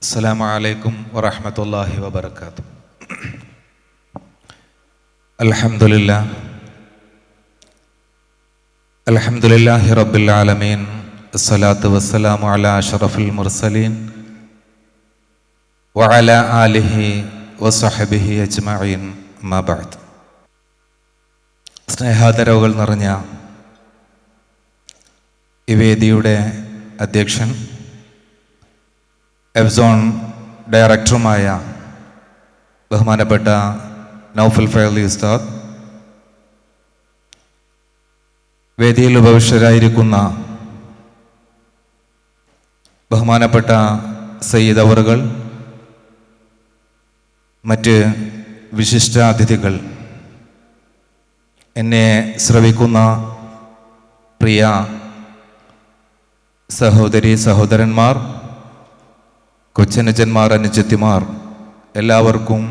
അസ്സലാമു അലൈക്കും വറഹ്മത്തുള്ളാഹി വബറകാതുഹു. അൽഹംദുലില്ലാഹി റബ്ബിൽ ആലമീൻ. അസ്സലാത്തു വസ്സലാമു അലാ അഷ്റഫിൽ മുർസലീൻ വഅലാ ആലിഹി വസഹ്ബിഹി അജ്മഈൻ. അമ്മാ ബഅദ്. സ്നേഹാദരവുകൾ നിറഞ്ഞ ഈ വേദിയുടെ അധ്യക്ഷൻ, എഫ്സോൺ ഡയറക്ടറുമായ ബഹുമാനപ്പെട്ട നൗഫൽ ഫൈളി ഉസ്താദ്, വേദിയിൽ ഉപവിഷ്ടരായിരിക്കുന്ന ബഹുമാനപ്പെട്ട സയ്യിദ് അവറുകൾ, മറ്റ് വിശിഷ്ട അതിഥികൾ, എന്നെ ശ്രവിക്കുന്ന പ്രിയ സഹോദരി സഹോദരന്മാർ, കൊച്ചനുജന്മാർ, അനുജത്തിമാർ, എല്ലാവർക്കും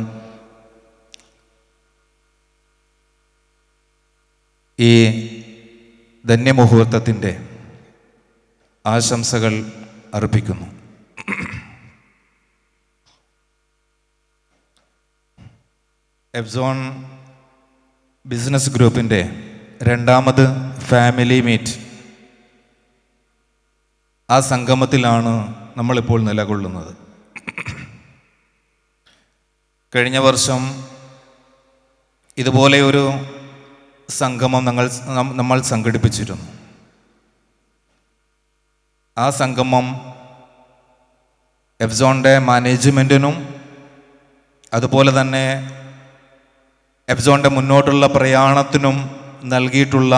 ഈ ധന്യമുഹൂർത്തത്തിൻ്റെ ആശംസകൾ അർപ്പിക്കുന്നു. എഫ്സോൺ ബിസിനസ് ഗ്രൂപ്പിൻ്റെ രണ്ടാമത് ഫാമിലി മീറ്റ്, ആ സംഗമത്തിലാണ് നമ്മളിപ്പോൾ നിലകൊള്ളുന്നത്. കഴിഞ്ഞ വർഷം ഇതുപോലെ ഒരു സംഗമം നമ്മൾ സംഘടിപ്പിച്ചിരുന്നു. ആ സംഗമം എഫ്സോണിൻ്റെ മാനേജ്മെൻറ്റിനും അതുപോലെ തന്നെ എഫ്സോണിൻ്റെ മുന്നോട്ടുള്ള പ്രയാണത്തിനും നൽകിയിട്ടുള്ള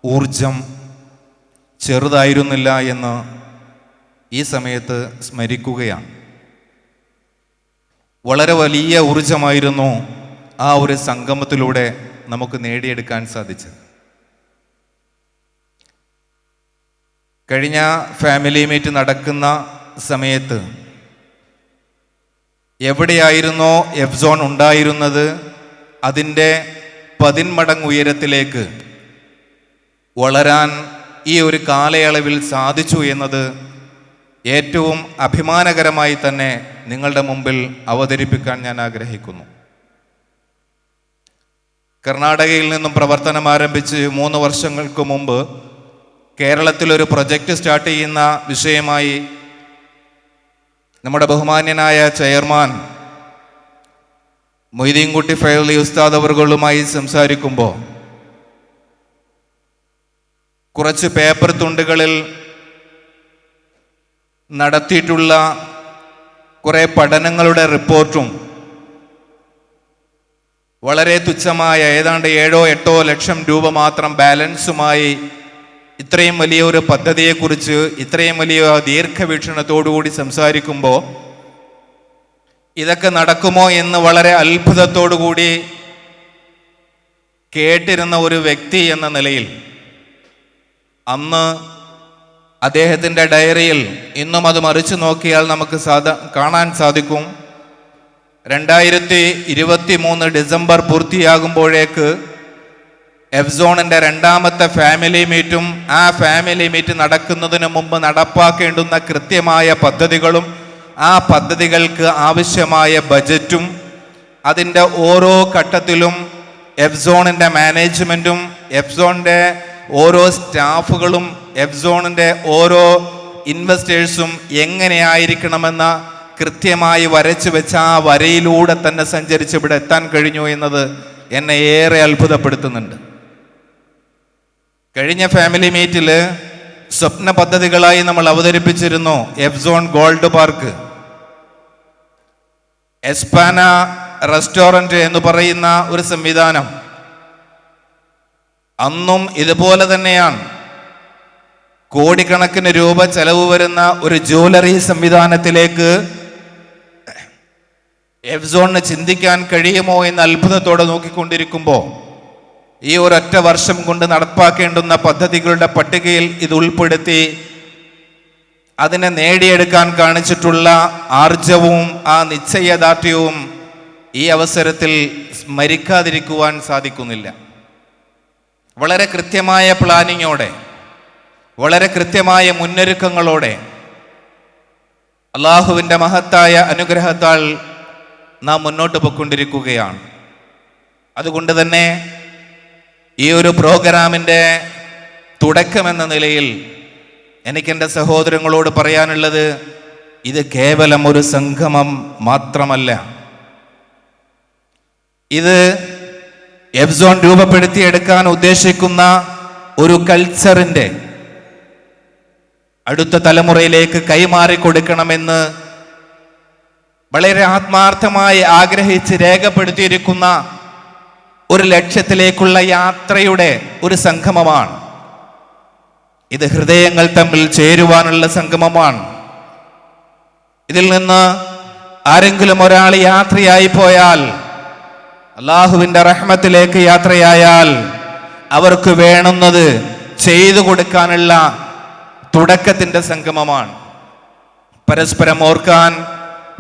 ഊർജം ചെറുതായിരുന്നില്ല എന്ന് ഈ സമയത്ത് സ്മരിക്കുകയാണ്. വളരെ വലിയ ഊർജമായിരുന്നു ആ ഒരു സംഗമത്തിലൂടെ നമുക്ക് നേടിയെടുക്കാൻ സാധിച്ചത്. കഴിഞ്ഞ ഫാമിലി മീറ്റ് നടക്കുന്ന സമയത്ത് എവിടെയായിരുന്നോ എഫ്സോൺ ഉണ്ടായിരുന്നത്, അതിൻ്റെ 10 മടങ്ങ് ഉയരത്തിലേക്ക് വളരാൻ ഈ ഒരു കാലയളവിൽ സാധിച്ചു എന്നത് ഏറ്റവും അഭിമാനകരമായി തന്നെ നിങ്ങളുടെ മുമ്പിൽ അവതരിപ്പിക്കാൻ ഞാൻ ആഗ്രഹിക്കുന്നു. കർണാടകയിൽ നിന്നും പ്രവർത്തനം ആരംഭിച്ച് 3 വർഷങ്ങൾക്ക് മുമ്പ് കേരളത്തിലൊരു പ്രൊജക്റ്റ് സ്റ്റാർട്ട് ചെയ്യുന്ന വിഷയമായി നമ്മുടെ ബഹുമാന്യനായ ചെയർമാൻ മൊയ്തീൻകുട്ടി ഫൈളി ഉസ്താദ് അവറുകളുമായി സംസാരിക്കുമ്പോൾ കുറച്ച് പേപ്പർ തുണ്ടുകളിൽ നടത്തിയിട്ടുള്ള കുറേ പഠനങ്ങളുടെ റിപ്പോർട്ടും വളരെ തുച്ഛമായ ഏതാണ്ട് 7-8 ലക്ഷം രൂപ മാത്രം ബാലൻസുമായി ഇത്രയും വലിയ ഒരു പദ്ധതിയെക്കുറിച്ച് ഇത്രയും വലിയ ദീർഘവീക്ഷണത്തോടുകൂടി സംസാരിക്കുമ്പോൾ ഇതൊക്കെ നടക്കുമോ എന്ന് വളരെ അത്ഭുതത്തോടുകൂടി കേട്ടിരുന്ന ഒരു വ്യക്തി എന്ന നിലയിൽ അന്ന് അദ്ദേഹത്തിൻ്റെ ഡയറിയിൽ ഇന്നും അത് മറിച്ചു നോക്കിയാൽ നമുക്ക് കാണാൻ സാധിക്കും. 2023 ഡിസംബർ പൂർത്തിയാകുമ്പോഴേക്ക് എഫ്സോണിൻ്റെ രണ്ടാമത്തെ ഫാമിലി മീറ്റും ആ ഫാമിലി മീറ്റ് നടക്കുന്നതിന് മുമ്പ് നടപ്പാക്കേണ്ടുന്ന കൃത്യമായ പദ്ധതികളും ആ പദ്ധതികൾക്ക് ആവശ്യമായ ബജറ്റും അതിൻ്റെ ഓരോ ഘട്ടത്തിലും എഫ്സോണിൻ്റെ മാനേജ്മെൻറ്റും എഫ്സോണിൻ്റെ ഓരോ സ്റ്റാഫുകളും എഫ്സോണിൻ്റെ ഓരോ ഇൻവെസ്റ്റേഴ്സും എങ്ങനെയായിരിക്കണമെന്ന കൃത്യമായി വരച്ചു വെച്ച ആ വരയിലൂടെ തന്നെ സഞ്ചരിച്ച് ഇവിടെ എത്താൻ കഴിഞ്ഞു എന്നത് എന്നെ ഏറെ അത്ഭുതപ്പെടുത്തുന്നുണ്ട്. കഴിഞ്ഞ ഫാമിലി മീറ്റിൽ സ്വപ്ന പദ്ധതികളായി നമ്മൾ അവതരിപ്പിച്ചിരുന്നു എഫ്സോൺ ഗോൾഡ് പാർക്ക്, എസ്പാന റെസ്റ്റോറൻറ്റ് എന്ന് പറയുന്ന ഒരു സംവിധാനം. അന്നും ഇതുപോലെ തന്നെയാണ്. കോടിക്കണക്കിന് രൂപ ചെലവ് വരുന്ന ഒരു ജ്വല്ലറി സംവിധാനത്തിലേക്ക് എഫ്സോണിന് ചിന്തിക്കാൻ കഴിയുമോ എന്ന് അത്ഭുതത്തോടെ നോക്കിക്കൊണ്ടിരിക്കുമ്പോൾ ഈ ഒരൊറ്റ വർഷം കൊണ്ട് നടപ്പാക്കേണ്ടുന്ന പദ്ധതികളുടെ പട്ടികയിൽ ഇത് ഉൾപ്പെടുത്തി അതിനെ നേടിയെടുക്കാൻ കാണിച്ചിട്ടുള്ള ആർജവും ആ നിശ്ചയദാർഢ്യവും ഈ അവസരത്തിൽ സ്മരിക്കാതിരിക്കുവാൻ സാധിക്കുന്നില്ല. വളരെ കൃത്യമായ പ്ലാനിങ്ങോടെ, വളരെ കൃത്യമായ മുന്നൊരുക്കങ്ങളോടെ അള്ളാഹുവിൻ്റെ മഹത്തായ അനുഗ്രഹത്താൽ നാം മുന്നോട്ട് പോയിക്കൊണ്ടിരിക്കുകയാണ്. അതുകൊണ്ട് തന്നെ ഈ ഒരു പ്രോഗ്രാമിൻ്റെ തുടക്കമെന്ന നിലയിൽ എനിക്കെൻ്റെ സഹോദരങ്ങളോട് പറയാനുള്ളത്, ഇത് കേവലം ഒരു സംഗമം മാത്രമല്ല. ഇത് എഫ്സോൺ രൂപപ്പെടുത്തിയെടുക്കാൻ ഉദ്ദേശിക്കുന്ന ഒരു കൾച്ചറിൻ്റെ അടുത്ത തലമുറയിലേക്ക് കൈമാറി കൊടുക്കണമെന്ന് വളരെ ആത്മാർത്ഥമായി ആഗ്രഹിച്ച് രേഖപ്പെടുത്തിയിരിക്കുന്ന ഒരു ലക്ഷ്യത്തിലേക്കുള്ള യാത്രയുടെ ഒരു സംഗമമാണ്. ഇത് ഹൃദയങ്ങൾ തമ്മിൽ ചേരുവാനുള്ള സംഗമമാണ്. ഇതിൽ നിന്ന് ആരെങ്കിലും ഒരാൾ യാത്രയായി പോയാൽ, അള്ളാഹുവിൻ്റെ റഹ്മത്തിലേക്ക് യാത്രയായാൽ, അവർക്ക് വേണ്ടുന്നത് ചെയ്തു കൊടുക്കാനുള്ള തുടക്കത്തിൻ്റെ സംഗമമാണ്. പരസ്പരം ഓർക്കാൻ,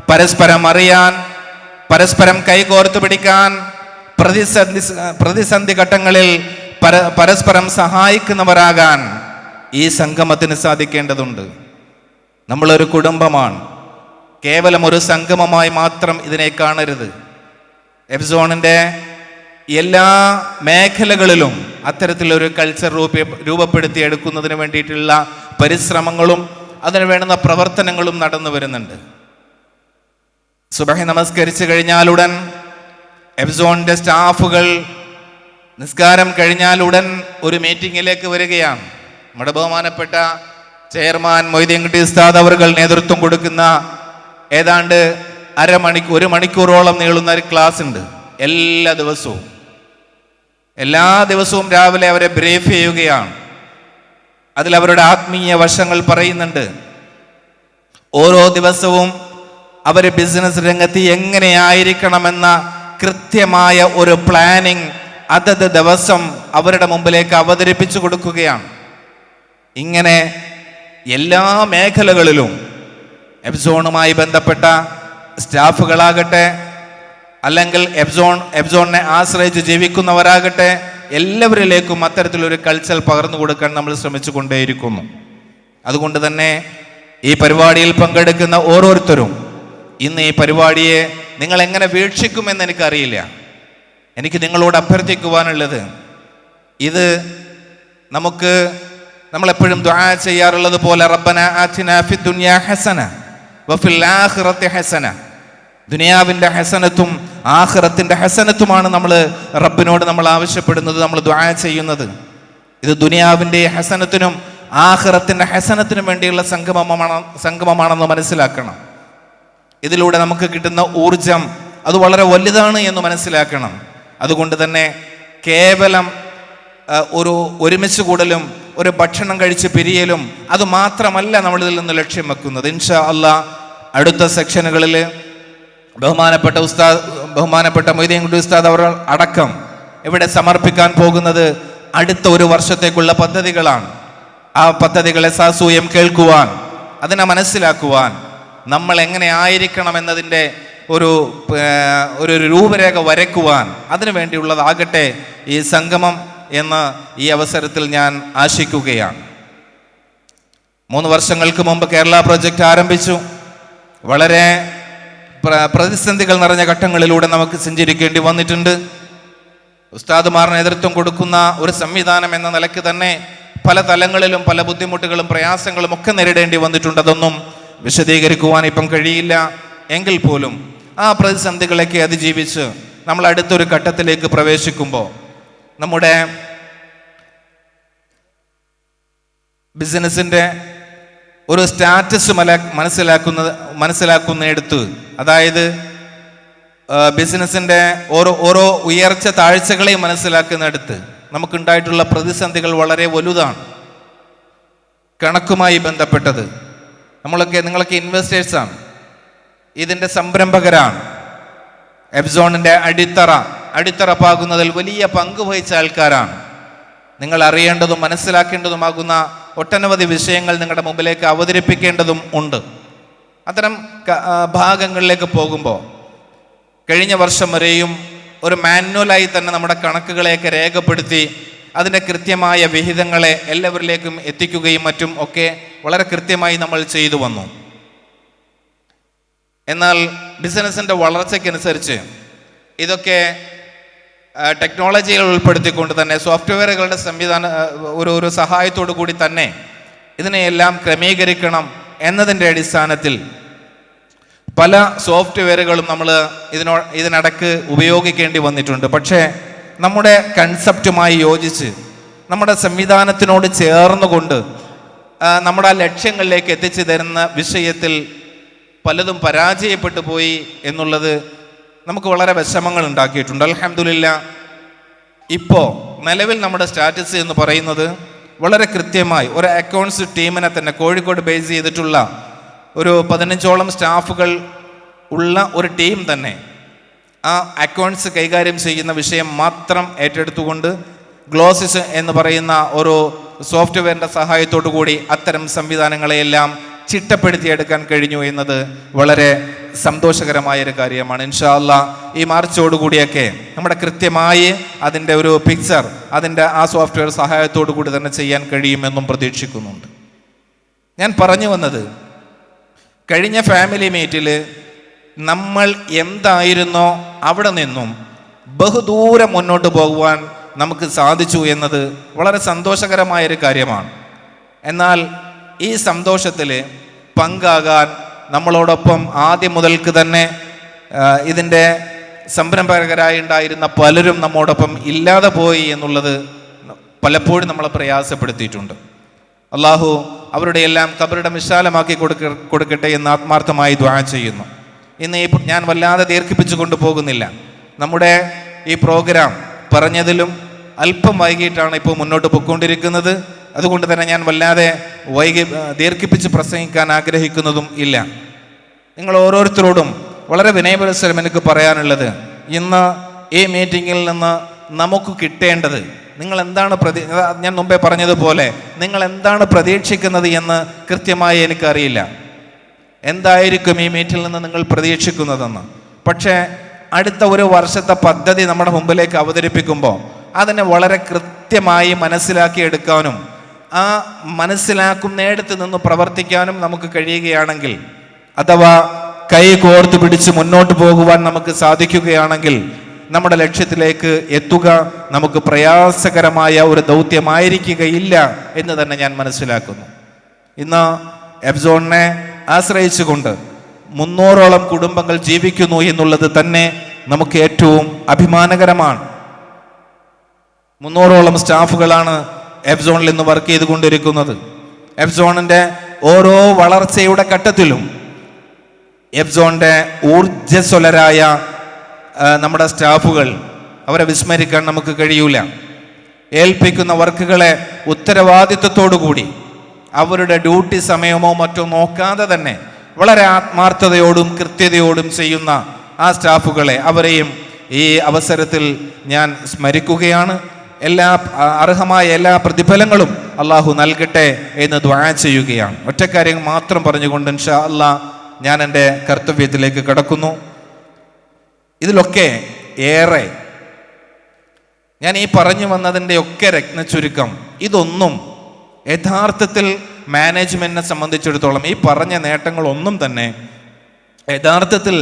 പരസ്പരം അറിയാൻ, പരസ്പരം കൈകോർത്ത് പിടിക്കാൻ, പ്രതിസന്ധി ഘട്ടങ്ങളിൽ പരസ്പരം സഹായിക്കുന്നവരാകാൻ ഈ സംഗമത്തിന് സാധിക്കേണ്ടതുണ്ട്. നമ്മളൊരു കുടുംബമാണ്. കേവലം ഒരു സംഗമമായി മാത്രം ഇതിനെ കാണരുത്. എഫ്സോണിൻ്റെ എല്ലാ മേഖലകളിലും അത്തരത്തിലൊരു കൾച്ചർ രൂപപ്പെടുത്തിയെടുക്കുന്നതിന് വേണ്ടിയിട്ടുള്ള പരിശ്രമങ്ങളും അതിന് വേണ്ടുന്ന പ്രവർത്തനങ്ങളും നടന്നു വരുന്നുണ്ട്. സുബഹി നമസ്കരിച്ച് കഴിഞ്ഞാലുടൻ എഫ്സോണിൻ്റെ സ്റ്റാഫുകൾ നിസ്കാരം കഴിഞ്ഞാലുടൻ ഒരു മീറ്റിങ്ങിലേക്ക് വരികയാണ്. നമ്മുടെ ബഹുമാനപ്പെട്ട ചെയർമാൻ മൊയ്തീൻ കുട്ടി ഉസ്താദ് അവർകൾ നേതൃത്വം കൊടുക്കുന്ന ഏതാണ്ട് ഒരു മണിക്കൂറോളം നീളുന്ന ഒരു ക്ലാസ് ഉണ്ട്. എല്ലാ ദിവസവും രാവിലെ അവരെ ബ്രീഫ് ചെയ്യുകയാണ്. അതിൽ അവരുടെ ആത്മീയ വശങ്ങൾ പറയുന്നുണ്ട്. ഓരോ ദിവസവും അവർ ബിസിനസ് രംഗത്ത് എങ്ങനെയായിരിക്കണമെന്ന കൃത്യമായ ഒരു പ്ലാനിങ് അതത് ദിവസം അവരുടെ മുമ്പിലേക്ക് അവതരിപ്പിച്ചു കൊടുക്കുകയാണ്. ഇങ്ങനെ എല്ലാ മേഖലകളിലും എഫ്സോണുമായി ബന്ധപ്പെട്ട സ്റ്റാഫുകളാകട്ടെ, അല്ലെങ്കിൽ എഫ്സോണിനെ ആശ്രയിച്ച് ജീവിക്കുന്നവരാകട്ടെ, എല്ലാവരിലേക്കും അത്തരത്തിലൊരു കൾച്ചർ പകർന്നു കൊടുക്കാൻ നമ്മൾ ശ്രമിച്ചു കൊണ്ടേയിരിക്കുന്നു. അതുകൊണ്ട് തന്നെ ഈ പരിപാടിയിൽ പങ്കെടുക്കുന്ന ഓരോരുത്തരും ഇന്ന് ഈ പരിപാടിയെ നിങ്ങൾ എങ്ങനെ വീക്ഷിക്കുമെന്ന് എനിക്കറിയില്ല. എനിക്ക് നിങ്ങളോട് അഭ്യർത്ഥിക്കുവാനുള്ളത്, ഇത് നമ്മളെപ്പോഴും ദുആ ചെയ്യാറുള്ളത് പോലെ റബ്ബനാ ആതിനാ ഫിദ് ദുനിയാ ഹസന വഫിൽ ആഖിറതി ഹസന, ദുനിയാവിൻ്റെ ഹസനത്തും ആഖിറത്തിൻ്റെ ഹസനത്തുമാണ് നമ്മൾ റബ്ബിനോട് നമ്മൾ ആവശ്യപ്പെടുന്നത്, നമ്മൾ ദുആ ചെയ്യുന്നത്. ഇത് ദുനിയാവിൻ്റെ ഹസനത്തിനും ആഖിറത്തിൻ്റെ ഹസനത്തിനും വേണ്ടിയുള്ള സംഗമമാണെന്ന് മനസ്സിലാക്കണം. ഇതിലൂടെ നമുക്ക് കിട്ടുന്ന ഊർജം അത് വളരെ വലുതാണ് എന്ന് മനസ്സിലാക്കണം. അതുകൊണ്ട് തന്നെ കേവലം ഒരുമിച്ച് കൂടലും ഒരു ഭക്ഷണം കഴിച്ച് പിരിയലും അത് മാത്രമല്ല നമ്മളിതിൽ നിന്ന് ലക്ഷ്യം വെക്കുന്നത്. ഇൻഷാ അല്ലാഹ് അടുത്ത സെക്ഷനുകളിൽ ബഹുമാനപ്പെട്ട മൊയ്തീൻ കുട്ടി ഉസ്താദ് അവർ അടക്കം ഇവിടെ സമർപ്പിക്കാൻ പോകുന്നത് അടുത്ത ഒരു വർഷത്തേക്കുള്ള പദ്ധതികളാണ്. ആ പദ്ധതികളെ സാസൂയം കേൾക്കുവാൻ, അതിനെ മനസ്സിലാക്കുവാൻ, നമ്മൾ എങ്ങനെ ആയിരിക്കണം എന്നതിൻ്റെ ഒരു രൂപരേഖ വരയ്ക്കുവാൻ അതിനു വേണ്ടിയുള്ളതാകട്ടെ ഈ സംഗമം എന്ന് ഈ അവസരത്തിൽ ഞാൻ ആശിക്കുകയാണ്. 3 വർഷങ്ങൾക്ക് മുമ്പ് കേരള പ്രോജക്റ്റ് ആരംഭിച്ചു. വളരെ പ്രതിസന്ധികൾ നിറഞ്ഞ ഘട്ടങ്ങളിലൂടെ നമുക്ക് സഞ്ചരിക്കേണ്ടി വന്നിട്ടുണ്ട്. ഉസ്താദുമാർ നേതൃത്വം കൊടുക്കുന്ന ഒരു സംവിധാനം എന്ന നിലയ്ക്ക് തന്നെ പല തലങ്ങളിലും പല ബുദ്ധിമുട്ടുകളും പ്രയാസങ്ങളും ഒക്കെ നേരിടേണ്ടി വന്നിട്ടുണ്ട്. അതൊന്നും വിശദീകരിക്കുവാൻ ഇപ്പം കഴിയില്ല. എങ്കിൽ പോലും ആ പ്രതിസന്ധികളൊക്കെ അതിജീവിച്ച് നമ്മൾ അടുത്തൊരു ഘട്ടത്തിലേക്ക് പ്രവേശിക്കുമ്പോൾ നമ്മുടെ ബിസിനസ്സിൻ്റെ ഒരു സ്റ്റാറ്റസ് മനസ്സിലാക്കുന്നിടത്ത്, അതായത് ബിസിനസ്സിൻ്റെ ഓരോ ഉയർച്ച താഴ്ചകളെയും മനസ്സിലാക്കുന്നിടത്ത് നമുക്കുണ്ടായിട്ടുള്ള പ്രതിസന്ധികൾ വളരെ വലുതാണ്. കണക്കുമായി ബന്ധപ്പെട്ടത് നിങ്ങളൊക്കെ ഇൻവെസ്റ്റേഴ്സാണ്, ഇതിൻ്റെ സംരംഭകരാണ്. എഫ്സോണിൻ്റെ അടിത്തറ പാകുന്നതിൽ വലിയ പങ്ക് വഹിച്ച ആൾക്കാരാണ്. നിങ്ങൾ അറിയേണ്ടതും മനസ്സിലാക്കേണ്ടതുമാകുന്ന ഒട്ടനവധി വിഷയങ്ങൾ നിങ്ങളുടെ മുമ്പിലേക്ക് അവതരിപ്പിക്കേണ്ടതും ഉണ്ട്. അത്തരം ഭാഗങ്ങളിലേക്ക് പോകുമ്പോൾ കഴിഞ്ഞ വർഷം വരെയും ഒരു മാനുവലായി തന്നെ നമ്മുടെ കണക്കുകളെയൊക്കെ രേഖപ്പെടുത്തി അതിൻ്റെ കൃത്യമായ വിഹിതങ്ങളെ എല്ലാവരിലേക്കും എത്തിക്കുകയും മറ്റും ഒക്കെ വളരെ കൃത്യമായി നമ്മൾ ചെയ്തു വന്നു. എന്നാൽ ബിസിനസ്സിൻ്റെ വളർച്ചയ്ക്കനുസരിച്ച് ഇതൊക്കെ ടെക്നോളജികൾ ഉൾപ്പെടുത്തിക്കൊണ്ട് തന്നെ സോഫ്റ്റ്വെയറുകളുടെ ഒരു സഹായത്തോടു കൂടി തന്നെ ഇതിനെയെല്ലാം ക്രമീകരിക്കണം എന്നതിൻ്റെ അടിസ്ഥാനത്തിൽ പല സോഫ്റ്റ്വെയറുകളും നമ്മൾ ഇതിനിടക്ക് ഉപയോഗിക്കേണ്ടി വന്നിട്ടുണ്ട്. പക്ഷേ നമ്മുടെ കൺസെപ്റ്റുമായി യോജിച്ച് നമ്മുടെ സംവിധാനത്തിനോട് ചേർന്നുകൊണ്ട് നമ്മുടെ ആ ലക്ഷ്യങ്ങളിലേക്ക് എത്തിച്ചു തരുന്ന വിഷയത്തിൽ പലതും പരാജയപ്പെട്ടു പോയി എന്നുള്ളത് നമുക്ക് വളരെ വിഷമങ്ങൾ ഉണ്ടാക്കിയിട്ടുണ്ട്. അൽഹംദുലില്ലാ, ഇപ്പോൾ നിലവിൽ നമ്മുടെ സ്റ്റാറ്റസ് എന്ന് പറയുന്നത് വളരെ കൃത്യമായി ഒരു അക്കൗണ്ട്സ് ടീമിനെ തന്നെ കോഴിക്കോട് ബേസ് ചെയ്തിട്ടുള്ള ഒരു 15ഓളം സ്റ്റാഫുകൾ ഉള്ള ഒരു ടീം തന്നെ ആ അക്കൗണ്ട്സ് കൈകാര്യം ചെയ്യുന്ന വിഷയം മാത്രം ഏറ്റെടുത്തുകൊണ്ട് ഗ്ലോസിസ് എന്ന് പറയുന്ന ഒരു സോഫ്റ്റ്വെയറിൻ്റെ സഹായത്തോടു കൂടി അത്തരം സംവിധാനങ്ങളെയെല്ലാം ചിട്ടപ്പെടുത്തിയെടുക്കാൻ കഴിഞ്ഞു എന്നത് വളരെ സന്തോഷകരമായൊരു കാര്യമാണ്. ഇൻഷാ അല്ലാഹ് ഈ മാർച്ചോടുകൂടിയൊക്കെ നമ്മുടെ കൃത്യമായി അതിൻ്റെ ഒരു പിക്ചർ അതിൻ്റെ ആ സോഫ്റ്റ്വെയർ സഹായത്തോടു കൂടി തന്നെ ചെയ്യാൻ കഴിയുമെന്നും പ്രതീക്ഷിക്കുന്നുണ്ട്. ഞാൻ പറഞ്ഞു വന്നത്, കഴിഞ്ഞ ഫാമിലി മീറ്റിൽ നമ്മൾ എന്തായിരുന്നോ അവിടെ നിന്നും ബഹുദൂരം മുന്നോട്ട് പോകുവാൻ നമുക്ക് സാധിച്ചു എന്നത് വളരെ സന്തോഷകരമായൊരു കാര്യമാണ്. എന്നാൽ ഈ സന്തോഷത്തിൽ പങ്കാകാൻ നമ്മളോടൊപ്പം ആദ്യം മുതൽക്ക് തന്നെ ഇതിൻ്റെ സംരംഭകരായി ഉണ്ടായിരുന്ന പലരും നമ്മോടൊപ്പം ഇല്ലാതെ പോയി എന്നുള്ളത് പലപ്പോഴും നമ്മളെ പ്രയാസപ്പെടുത്തിയിട്ടുണ്ട്. അള്ളാഹു അവരുടെ എല്ലാം ഖബറിടം വിശാലമാക്കി കൊടുക്കട്ടെ എന്ന് ആത്മാർത്ഥമായി ദുആ ചെയ്യുന്നു. ഇന്ന് ഞാൻ വല്ലാതെ ദീർഘിപ്പിച്ചു കൊണ്ടുപോകുന്നില്ല. നമ്മുടെ ഈ പ്രോഗ്രാം പറഞ്ഞതിലും അല്പം വൈകിട്ടാണ് ഇപ്പോൾ മുന്നോട്ട് പോയിക്കൊണ്ടിരിക്കുന്നത്. അതുകൊണ്ട് തന്നെ ഞാൻ വല്ലാതെ ദീർഘിപ്പിച്ച് പ്രസംഗിക്കാൻ ആഗ്രഹിക്കുന്നതും ഇല്ല. നിങ്ങൾ ഓരോരുത്തരോടും വളരെ വിനയപുരസ്സരം എനിക്ക് പറയാനുള്ളത്, ഇന്ന് ഈ മീറ്റിങ്ങിൽ നിന്ന് നമുക്ക് കിട്ടേണ്ടത്, നിങ്ങൾ എന്താണ് ഞാൻ മുമ്പേ പറഞ്ഞതുപോലെ നിങ്ങൾ എന്താണ് പ്രതീക്ഷിക്കുന്നത് എന്ന് കൃത്യമായി എനിക്കറിയില്ല. എന്തായിരിക്കും ഈ മീറ്റിൽ നിന്ന് നിങ്ങൾ പ്രതീക്ഷിക്കുന്നതെന്ന്. പക്ഷേ അടുത്ത ഒരു വർഷത്തെ പദ്ധതി നമ്മുടെ മുമ്പിലേക്ക് അവതരിപ്പിക്കുമ്പോൾ അതിനെ വളരെ കൃത്യമായി മനസ്സിലാക്കിയെടുക്കാനും ആ മനസ്സിലാക്കുന്നിടത്ത് നിന്ന് പ്രവർത്തിക്കാനും നമുക്ക് കഴിയുകയാണെങ്കിൽ, അഥവാ കൈ കോർത്ത് പിടിച്ച് മുന്നോട്ട് പോകുവാൻ നമുക്ക് സാധിക്കുകയാണെങ്കിൽ നമ്മുടെ ലക്ഷ്യത്തിലേക്ക് എത്തുക നമുക്ക് പ്രയാസകരമായ ഒരു ദൗത്യമായിരിക്കുകയില്ല എന്ന് തന്നെ ഞാൻ മനസ്സിലാക്കുന്നു. ഇന്ന് എഫ്സോണിനെ ആശ്രയിച്ചുകൊണ്ട് 300ഓളം കുടുംബങ്ങൾ ജീവിക്കുന്നു എന്നുള്ളത് തന്നെ നമുക്ക് ഏറ്റവും അഭിമാനകരമാണ്. 300ഓളം സ്റ്റാഫുകളാണ് എഫ്സോണിൽ ഇന്ന് വർക്ക് ചെയ്തുകൊണ്ടിരിക്കുന്നത്. എഫ്സോണിൻ്റെ ഓരോ വളർച്ചയുടെ ഘട്ടത്തിലും എഫ്സോണിൻ്റെ ഊർജ്ജസ്വലരായ നമ്മുടെ സ്റ്റാഫുകൾ, അവരെ വിസ്മരിക്കാൻ നമുക്ക് കഴിയൂല. ഏൽപ്പിക്കുന്ന വർക്കുകളെ ഉത്തരവാദിത്വത്തോടു കൂടി അവരുടെ ഡ്യൂട്ടി സമയമോ മറ്റോ നോക്കാതെ തന്നെ വളരെ ആത്മാർത്ഥതയോടും കൃത്യതയോടും ചെയ്യുന്ന ആ സ്റ്റാഫുകളെ, അവരെയും ഈ അവസരത്തിൽ ഞാൻ സ്മരിക്കുകയാണ്. അർഹമായ എല്ലാ പ്രതിഫലങ്ങളും അള്ളാഹു നൽകട്ടെ എന്ന് ദുആ ചെയ്യുകയാണ്. ഒറ്റക്കാര്യം മാത്രം പറഞ്ഞുകൊണ്ട് ഇൻഷാ അല്ലാഹ് ഞാൻ എൻ്റെ കർത്തവ്യത്തിലേക്ക് കടക്കുന്നു. ഇതിലൊക്കെ ഏറെ ഞാൻ ഈ പറഞ്ഞു വന്നതിൻ്റെ ഒക്കെ രത്നച്ചുരുക്കം, ഇതൊന്നും യഥാർത്ഥത്തിൽ മാനേജ്മെൻറ്റിനെ സംബന്ധിച്ചിടത്തോളം ഈ പറഞ്ഞ നേട്ടങ്ങളൊന്നും തന്നെ യഥാർത്ഥത്തിൽ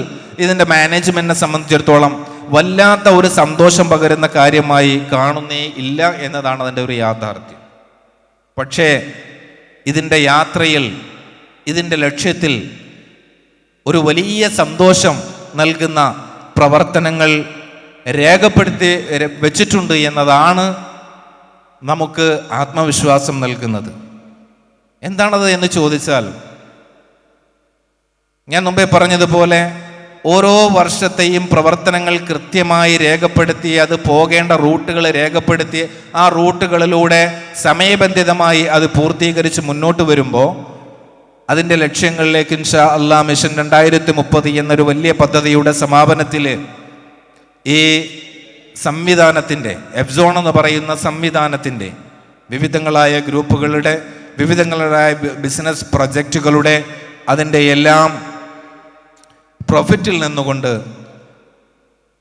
ഇതിൻ്റെ മാനേജ്മെൻറ്റിനെ സംബന്ധിച്ചിടത്തോളം വല്ലാത്ത ഒരു സന്തോഷം പകരുന്ന കാര്യമായി കാണുന്നേ ഇല്ല എന്നതാണ് അതിൻ്റെ ഒരു യാഥാർത്ഥ്യം. പക്ഷേ ഇതിൻ്റെ യാത്രയിൽ, ഇതിൻ്റെ ലക്ഷ്യത്തിൽ ഒരു വലിയ സന്തോഷം നൽകുന്ന പ്രവർത്തനങ്ങൾ രേഖപ്പെടുത്തി വെച്ചിട്ടുണ്ട് എന്നതാണ് നമുക്ക് ആത്മവിശ്വാസം നൽകുന്നത്. എന്താണത് എന്ന് ചോദിച്ചാൽ, ഞാൻ മുമ്പേ പറഞ്ഞതുപോലെ ഓരോ വർഷത്തെയും പ്രവർത്തനങ്ങൾ കൃത്യമായി രേഖപ്പെടുത്തി അത് പോകേണ്ട റൂട്ടുകൾ രേഖപ്പെടുത്തി ആ റൂട്ടുകളിലൂടെ സമയബന്ധിതമായി അത് പൂർത്തീകരിച്ച് മുന്നോട്ട് വരുമ്പോൾ അതിൻ്റെ ലക്ഷ്യങ്ങളിലേക്ക് ഇൻഷാ അല്ലാഹ് മിഷൻ 2030 എന്നൊരു വലിയ പദ്ധതിയുടെ സമാപനത്തിൽ ഈ സംവിധാനത്തിൻ്റെ, എഫ്സോൺ എന്ന് പറയുന്ന സംവിധാനത്തിൻ്റെ വിവിധങ്ങളായ ഗ്രൂപ്പുകളുടെ, വിവിധങ്ങളായ ബിസിനസ് പ്രൊജക്റ്റുകളുടെ അതിൻ്റെ എല്ലാം പ്രോഫിറ്റിൽ നിന്നുകൊണ്ട്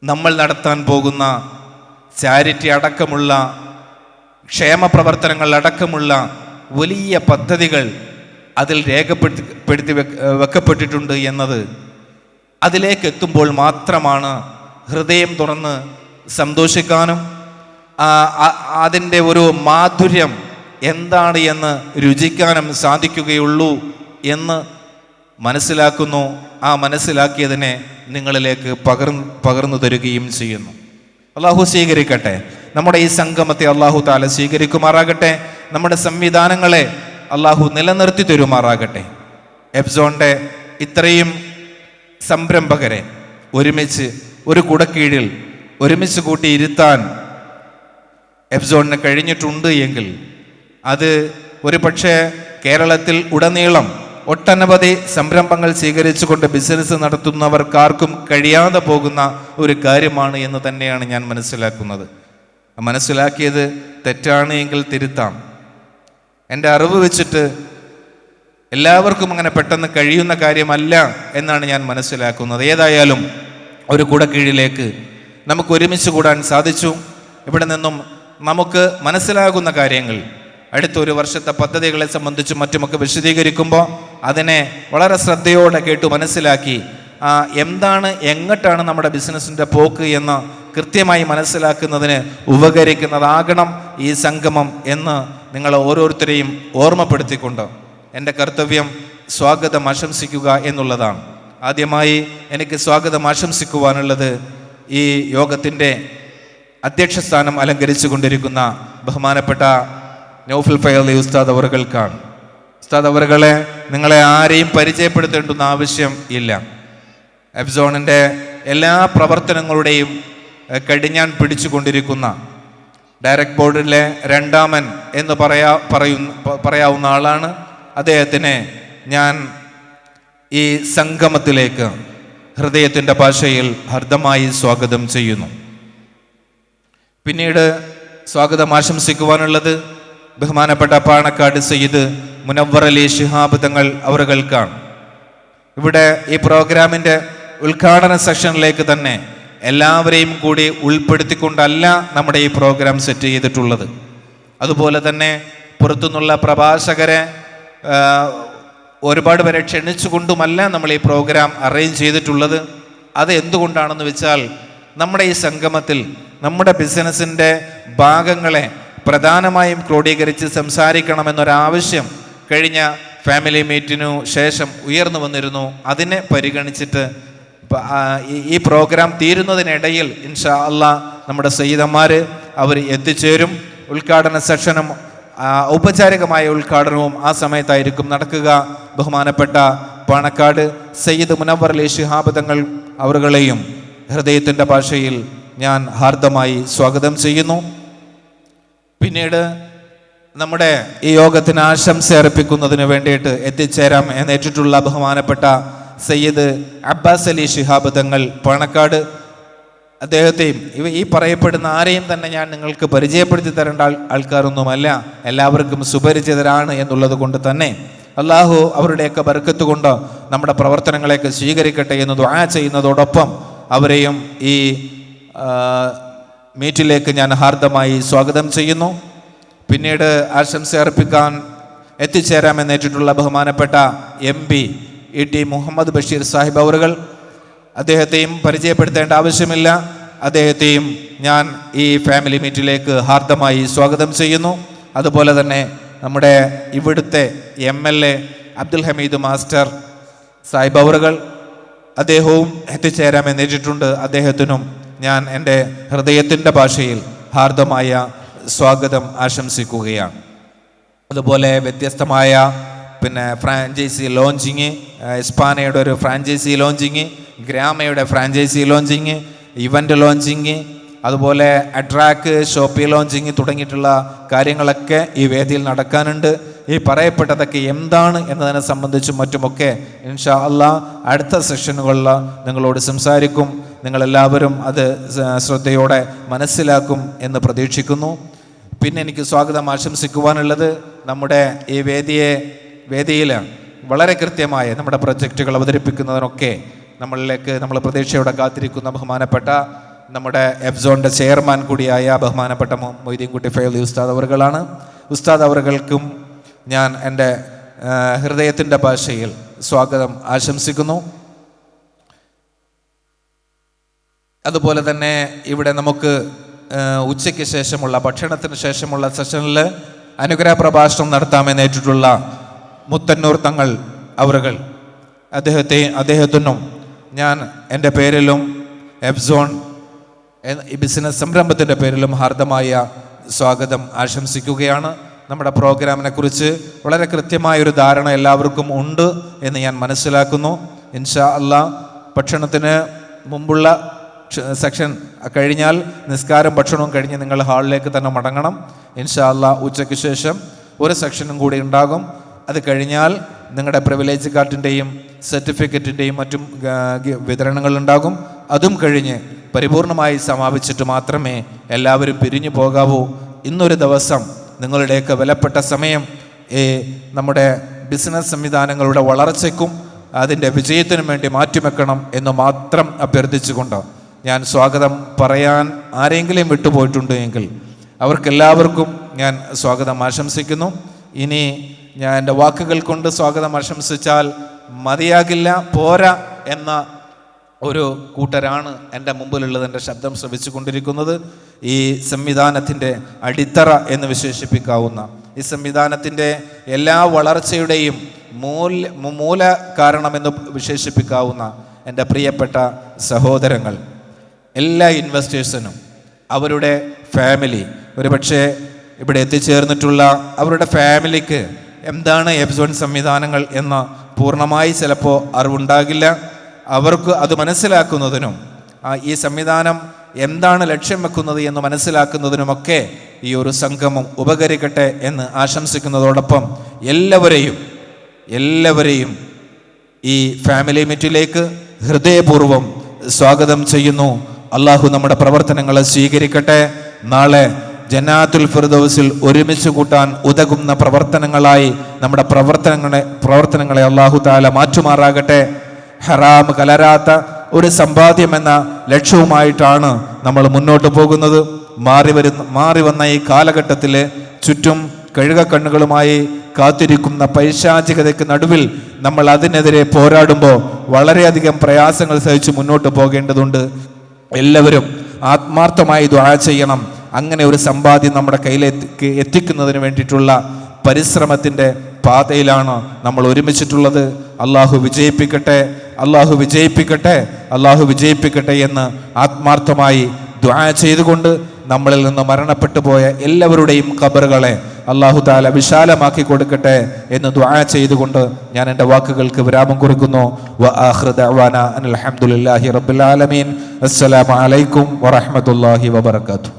നമ്മൾ നടത്താൻ പോകുന്ന ചാരിറ്റി അടക്കമുള്ള ക്ഷേമ പ്രവർത്തനങ്ങൾ അടക്കമുള്ള വലിയ പദ്ധതികൾ അതിൽ രേഖപ്പെടുത്തി വെക്കപ്പെട്ടിട്ടുണ്ട് എന്നത് അതിലേക്ക് എത്തുമ്പോൾ മാത്രമാണ് ഹൃദയം തുറന്ന് സന്തോഷിക്കാനും അതിൻ്റെ ഒരു മാധുര്യം എന്താണ് എന്ന് രുചിക്കാനും സാധിക്കുകയുള്ളൂ എന്ന് മനസ്സിലാക്കുന്നു. ആ മനസ്സിലാക്കിയതിനെ നിങ്ങളിലേക്ക് പകർന്നു തരികയും ചെയ്യുന്നു. അള്ളാഹു സ്വീകരിക്കട്ടെ. നമ്മുടെ ഈ സംഗമത്തെ അള്ളാഹു താല സ്വീകരിക്കുമാറാകട്ടെ. നമ്മുടെ സംവിധാനങ്ങളെ അള്ളാഹു നിലനിർത്തി തരുമാറാകട്ടെ. എഫ്സോണിൻ്റെ ഇത്രയും സംരംഭകരെ ഒരുമിച്ച് ഒരു കുടക്കീഴിൽ ഒരുമിച്ച് കൂട്ടി ഇരുത്താൻ എഫ്സോണിന് കഴിഞ്ഞിട്ടുണ്ട് എങ്കിൽ അത് ഒരു പക്ഷേ കേരളത്തിൽ ഉടനീളം ഒട്ടനവധി സംരംഭങ്ങൾ സ്വീകരിച്ചുകൊണ്ട് ബിസിനസ് നടത്തുന്നവർക്കാർക്കും കഴിയാതെ പോകുന്ന ഒരു കാര്യമാണ് എന്ന് തന്നെയാണ് ഞാൻ മനസ്സിലാക്കുന്നത്. മനസ്സിലാക്കിയത് തെറ്റാണ് എങ്കിൽ തിരുത്താം. എൻ്റെ അറിവ് വെച്ചിട്ട് എല്ലാവർക്കും അങ്ങനെ പെട്ടെന്ന് കഴിയുന്ന കാര്യമല്ല എന്നാണ് ഞാൻ മനസ്സിലാക്കുന്നത്. ഏതായാലും ഒരു കുടക്കീഴിലേക്ക് നമുക്ക് ഒരുമിച്ച് കൂടാൻ സാധിച്ചു. ഇവിടെ നിന്നും നമുക്ക് മനസ്സിലാകുന്ന കാര്യങ്ങൾ അടുത്ത ഒരു വർഷത്തെ പദ്ധതികളെ സംബന്ധിച്ചും മറ്റുമൊക്കെ വിശദീകരിക്കുമ്പോൾ അതിനെ വളരെ ശ്രദ്ധയോടെ കേട്ടു മനസ്സിലാക്കി എന്താണ് എങ്ങോട്ടാണ് നമ്മുടെ ബിസിനസ്സിൻ്റെ പോക്ക് എന്ന് കൃത്യമായി മനസ്സിലാക്കുന്നതിന് ഉപകരിക്കുന്നതാകണം ഈ സംഗമം എന്ന് നിങ്ങൾ ഓരോരുത്തരെയും ഓർമ്മപ്പെടുത്തിക്കൊണ്ട് എൻ്റെ കർത്തവ്യം സ്വാഗതം ആശംസിക്കുക എന്നുള്ളതാണ്. ആദ്യമായി എനിക്ക് സ്വാഗതം ആശംസിക്കുവാനുള്ളത് ഈ യോഗത്തിൻ്റെ അധ്യക്ഷ സ്ഥാനം അലങ്കരിച്ചു കൊണ്ടിരിക്കുന്ന ബഹുമാനപ്പെട്ട നൗഫൽ ഫൈലി ഉസ്താദ് അവറുകൾക്കാണ്. ഉസ്താദ് അവറുകളെ നിങ്ങളെ ആരെയും പരിചയപ്പെടുത്തേണ്ടുന്ന ആവശ്യം ഇല്ല. എഫ്സോണിൻ്റെ എല്ലാ പ്രവർത്തനങ്ങളുടെയും കടിഞ്ഞാൻ പിടിച്ചുകൊണ്ടിരിക്കുന്ന ഡയറക്ട് ബോർഡിലെ രണ്ടാമൻ എന്ന് പറയാവുന്ന ആളാണ്. അദ്ദേഹത്തിനെ ഞാൻ ഈ സംഗമത്തിലേക്ക് ഹൃദയത്തിൻ്റെ ഭാഷയിൽ ഹർദ്ദമായി സ്വാഗതം ചെയ്യുന്നു. പിന്നീട് സ്വാഗതം ആശംസിക്കുവാനുള്ളത് ബഹുമാനപ്പെട്ട പാണക്കാട് സയ്യിദ് മുനവ്വർ അലി ശിഹാബ് തങ്ങൾ അവറുകൾക്കാണ്. ഇവിടെ ഈ പ്രോഗ്രാമിൻ്റെ ഉദ്ഘാടന സെഷനിലേക്ക് തന്നെ എല്ലാവരെയും കൂടി ഉൾപ്പെടുത്തിക്കൊണ്ടല്ല നമ്മുടെ ഈ പ്രോഗ്രാം സെറ്റ് ചെയ്തിട്ടുള്ളത്. അതുപോലെ തന്നെ പുറത്തുനിന്നുള്ള പ്രഭാഷകരെ ഒരുപാട് പേരെ ക്ഷണിച്ചുകൊണ്ടുമല്ല നമ്മൾ ഈ പ്രോഗ്രാം അറേഞ്ച് ചെയ്തിട്ടുള്ളത്. അത് എന്തുകൊണ്ടാണെന്ന് വെച്ചാൽ നമ്മുടെ ഈ സംഗമത്തിൽ നമ്മുടെ ബിസിനസ്സിൻ്റെ ഭാഗങ്ങളെ പ്രധാനമായും ക്രോഡീകരിച്ച് സംസാരിക്കണമെന്നൊരാവശ്യം കഴിഞ്ഞ ഫാമിലി മീറ്റിനു ശേഷം ഉയർന്നു വന്നിരുന്നു. അതിനെ പരിഗണിച്ചിട്ട് ഈ പ്രോഗ്രാം തീരുന്നതിനിടയിൽ ഇൻഷാ അല്ലാഹ് നമ്മുടെ സയ്യിദന്മാർ അവർ എത്തിച്ചേരും. ഉദ്ഘാടന സെഷനും ഔപചാരികമായ ഉദ്ഘാടനവും ആ സമയത്തായിരിക്കും നടക്കുക. ബഹുമാനപ്പെട്ട പാണക്കാട് സയ്യിദ് മുനവ്വർ അലി ശിഹാബ് തങ്ങൾ അവറുകളെയും ഹൃദയത്തിൻ്റെ ഭാഷയിൽ ഞാൻ ഹാർദമായി സ്വാഗതം ചെയ്യുന്നു. പിന്നീട് നമ്മുടെ ഈ യോഗത്തിന് ആശംസ അർപ്പിക്കുന്നതിന് വേണ്ടിയിട്ട് എത്തിച്ചേരാം എന്നേറ്റിട്ടുള്ള ബഹുമാനപ്പെട്ട സയ്യിദ് അബ്ബാസ് അലി ശിഹാബ് തങ്ങൾ പാണക്കാട്, അദ്ദേഹത്തെയും ഈ പറയപ്പെടുന്ന ആരെയും തന്നെ ഞാൻ നിങ്ങൾക്ക് പരിചയപ്പെടുത്തി തരേണ്ട ആൾക്കാരൊന്നുമല്ല, എല്ലാവർക്കും സുപരിചിതരാണ് എന്നുള്ളത് കൊണ്ട് തന്നെ അള്ളാഹു അവരുടെയൊക്കെ ബർക്കത്ത് കൊണ്ട് നമ്മുടെ പ്രവർത്തനങ്ങളെയൊക്കെ സ്വീകരിക്കട്ടെ എന്ന് ദുആ ചെയ്യുന്നതോടൊപ്പം അവരെയും ഈ മീറ്റിലേക്ക് ഞാൻ ഹാർദമായി സ്വാഗതം ചെയ്യുന്നു. പിന്നീട് ആശംസ അർപ്പിക്കാൻ എത്തിച്ചേരാമെന്നേറ്റിട്ടുള്ള ബഹുമാനപ്പെട്ട MP ET മുഹമ്മദ് ബഷീർ സാഹിബ് അവറുകൾ, അദ്ദേഹത്തെയും പരിചയപ്പെടുത്തേണ്ട ആവശ്യമില്ല. അദ്ദേഹത്തെയും ഞാൻ ഈ ഫാമിലി മീറ്റിലേക്ക് ഹാർദമായി സ്വാഗതം ചെയ്യുന്നു. അതുപോലെ തന്നെ നമ്മുടെ ഇവിടുത്തെ MLA അബ്ദുൽ ഹമീദ് മാസ്റ്റർ സാഹിബ് അവറുകൾ, അദ്ദേഹവും എത്തിച്ചേരാമെന്നേറ്റിട്ടുണ്ട്. അദ്ദേഹത്തിനും ഞാൻ എൻ്റെ ഹൃദയത്തിൻ്റെ ഭാഷയിൽ ഹാർദമായ സ്വാഗതം ആശംസിക്കുകയാണ്. അതുപോലെ വ്യത്യസ്തമായ ഫ്രാഞ്ചൈസി ലോഞ്ചിങ്, എസ്പാനയുടെ ഒരു ഫ്രാഞ്ചൈസി ലോഞ്ചിങ്, ഗ്രാമയുടെ ഫ്രാഞ്ചൈസി ലോഞ്ചിങ്, ഇവൻ്റ് ലോഞ്ചിങ്, അതുപോലെ അട്രാക്ക് ഷോപ്പി ലോഞ്ചിങ് തുടങ്ങിയിട്ടുള്ള കാര്യങ്ങളൊക്കെ ഈ വേദിയിൽ നടക്കാനുണ്ട്. ഈ പറയപ്പെട്ടതൊക്കെ എന്താണ് എന്നതിനെ സംബന്ധിച്ചും മറ്റുമൊക്കെ ഇൻഷാ അല്ലാഹ് അടുത്ത സെഷനുകളിൽ നിങ്ങളോട് സംസാരിക്കും. നിങ്ങളെല്ലാവരും അത് ശ്രദ്ധയോടെ മനസ്സിലാക്കും എന്ന് പ്രതീക്ഷിക്കുന്നു. പിന്നെ എനിക്ക് സ്വാഗതം ആശംസിക്കുവാനുള്ളത് നമ്മുടെ ഈ വേദിയിൽ വളരെ കൃത്യമായ നമ്മുടെ പ്രൊജക്റ്റുകൾ അവതരിപ്പിക്കുന്നതിനൊക്കെ നമ്മൾ പ്രതീക്ഷയോടെ കാത്തിരിക്കുന്ന ബഹുമാനപ്പെട്ട നമ്മുടെ എഫ്സോണിൻ്റെ ചെയർമാൻ കൂടിയായ ബഹുമാനപ്പെട്ട മൊയ്തീൻകുട്ടി ഫൈലി ഉസ്താദ് അവറുകളാണ്. ഉസ്താദ് അവറുകൾക്കും ഞാൻ എൻ്റെ ഹൃദയത്തിൻ്റെ ഭാഷയിൽ സ്വാഗതം ആശംസിക്കുന്നു. അതുപോലെ തന്നെ ഇവിടെ നമുക്ക് ഉച്ചയ്ക്ക് ശേഷമുള്ള ഭക്ഷണത്തിന് ശേഷമുള്ള സെഷനിൽ അനുഗ്രഹ പ്രഭാഷണം നടത്താമെന്നേറ്റിട്ടുള്ള മുത്തന്നൂർ തങ്ങൾ അവറുകൾ, അദ്ദേഹത്തിനും ഞാൻ എൻ്റെ പേരിലും എബ്സോൺ ഈ ബിസിനസ് സംരംഭത്തിൻ്റെ പേരിലും ഹാർദമായ സ്വാഗതം ആശംസിക്കുകയാണ്. നമ്മുടെ പ്രോഗ്രാമിനെ കുറിച്ച് വളരെ കൃത്യമായൊരു ധാരണ എല്ലാവർക്കും ഉണ്ട് എന്ന് ഞാൻ മനസ്സിലാക്കുന്നു. ഇൻഷാ അല്ലാഹ് ഭക്ഷണത്തിന് മുമ്പുള്ള സെക്ഷൻ കഴിഞ്ഞാൽ നിസ്കാരം ഭക്ഷണവും കഴിഞ്ഞ് നിങ്ങൾ ഹാളിലേക്ക് തന്നെ മടങ്ങണം. ഇൻഷാ അല്ലാഹ് ഉച്ചയ്ക്ക് ശേഷം ഒരു സെക്ഷനും കൂടി ഉണ്ടാകും. അത് കഴിഞ്ഞാൽ നിങ്ങളുടെ പ്രിവിലേജ് കാർഡിൻ്റെയും സർട്ടിഫിക്കറ്റിൻ്റെയും മറ്റും വിതരണങ്ങളുണ്ടാകും. അതും കഴിഞ്ഞ് പരിപൂർണമായി സമാപിച്ചിട്ട് മാത്രമേ എല്ലാവരും പിരിഞ്ഞു പോകാവൂ. ഇന്നൊരു ദിവസം നിങ്ങളുടെയൊക്കെ വിലപ്പെട്ട സമയം നമ്മുടെ ബിസിനസ് സംവിധാനങ്ങളുടെ വളർച്ചയ്ക്കും അതിൻ്റെ വിജയത്തിനും വേണ്ടി മാറ്റിവെക്കണം എന്ന് മാത്രം അഭ്യർത്ഥിച്ചുകൊണ്ട് ഞാൻ സ്വാഗതം പറയാൻ ആരെങ്കിലും വിട്ടുപോയിട്ടുണ്ട് എങ്കിൽ അവർക്കെല്ലാവർക്കും ഞാൻ സ്വാഗതം ആശംസിക്കുന്നു. ഇനി ഞാൻ എൻ്റെ വാക്കുകൾ കൊണ്ട് സ്വാഗതം ആശംസിച്ചാൽ മതിയാകില്ല, പോരാ എന്ന ഒരു കൂട്ടരാണ് എൻ്റെ മുമ്പിലുള്ളത്. എൻ്റെ ശബ്ദം ശ്രവിച്ചു കൊണ്ടിരിക്കുന്നത് ഈ സംവിധാനത്തിൻ്റെ അടിത്തറ എന്ന് വിശേഷിപ്പിക്കാവുന്ന, ഈ സംവിധാനത്തിൻ്റെ എല്ലാ വളർച്ചയുടെയും മൂല കാരണമെന്ന് വിശേഷിപ്പിക്കാവുന്ന എൻ്റെ പ്രിയപ്പെട്ട സഹോദരങ്ങൾ, എല്ലാ ഇൻവെസ്റ്റേഴ്സിനും അവരുടെ ഫാമിലി, ഒരുപക്ഷെ ഇവിടെ എത്തിച്ചേർന്നിട്ടുള്ള അവരുടെ ഫാമിലിക്ക് എന്താണ് എബ്സോൺ സംവിധാനങ്ങൾ എന്ന് പൂർണ്ണമായി ചിലപ്പോൾ അറിവുണ്ടാകില്ല. അവർക്ക് അത് മനസ്സിലാക്കുന്നതിനും ഈ സംവിധാനം എന്താണ് ലക്ഷ്യം വെക്കുന്നത് എന്ന് മനസ്സിലാക്കുന്നതിനുമൊക്കെ ഈ ഒരു സംഗമം ഉപകരിക്കട്ടെ എന്ന് ആശംസിക്കുന്നതോടൊപ്പം എല്ലാവരെയും ഈ ഫാമിലി മീറ്റിലേക്ക് ഹൃദയപൂർവ്വം സ്വാഗതം ചെയ്യുന്നു. അള്ളാഹു നമ്മുടെ പ്രവർത്തനങ്ങളെ സ്വീകരിക്കട്ടെ. നാളെ ജന്നാത്തുൽ ഫിർദൗസിൽ ഒരുമിച്ച് കൂട്ടാൻ ഉതകുന്ന പ്രവർത്തനങ്ങളായി നമ്മുടെ പ്രവർത്തനങ്ങളെ അള്ളാഹു തആല മാറ്റുമാറാകട്ടെ. ഹറാം കലരാത്ത ഒരു സമ്പാദ്യം എന്ന ലക്ഷ്യവുമായിട്ടാണ് നമ്മൾ മുന്നോട്ട് പോകുന്നത്. മാറി വന്ന ഈ കാലഘട്ടത്തിൽ ചുറ്റും കഴുകക്കണ്ണുകളുമായി കാത്തിരിക്കുന്ന പൈശാചികതയ്ക്ക് നടുവിൽ നമ്മൾ അതിനെതിരെ പോരാടുമ്പോൾ വളരെയധികം പ്രയാസങ്ങൾ സഹിച്ച് മുന്നോട്ട് പോകേണ്ടതുണ്ട്. എല്ലാവരും ആത്മാർത്ഥമായി ദുആ ചെയ്യണം. അങ്ങനെ ഒരു സമ്പാദ്യം നമ്മുടെ കയ്യിലേക്ക് എത്തിക്കുന്നതിന് വേണ്ടിയിട്ടുള്ള പരിശ്രമത്തിൻ്റെ പാതയിലാണ് നമ്മൾ ഒരുമിച്ചിട്ടുള്ളത്. അള്ളാഹു വിജയിപ്പിക്കട്ടെ എന്ന് ആത്മാർത്ഥമായി ദുആ ചെയ്തുകൊണ്ട് നമ്മളിൽ നിന്ന് മരണപ്പെട്ടു പോയ എല്ലാവരുടെയും ഖബറുകളെ അള്ളാഹു തആല വിശാലമാക്കി കൊടുക്കട്ടെ എന്ന് ദുആ ചെയ്തുകൊണ്ട് ഞാൻ എൻ്റെ വാക്കുകൾക്ക് വിരാമം കുറിക്കുന്നു. വആഖിറു ദഅവാനാ അൽഹംദുലില്ലാഹി റബ്ബിൽ ആലമീൻ. അസ്സലാമു അലൈക്കും വറഹ്മത്തുള്ളാഹി വബറകാതുഹു.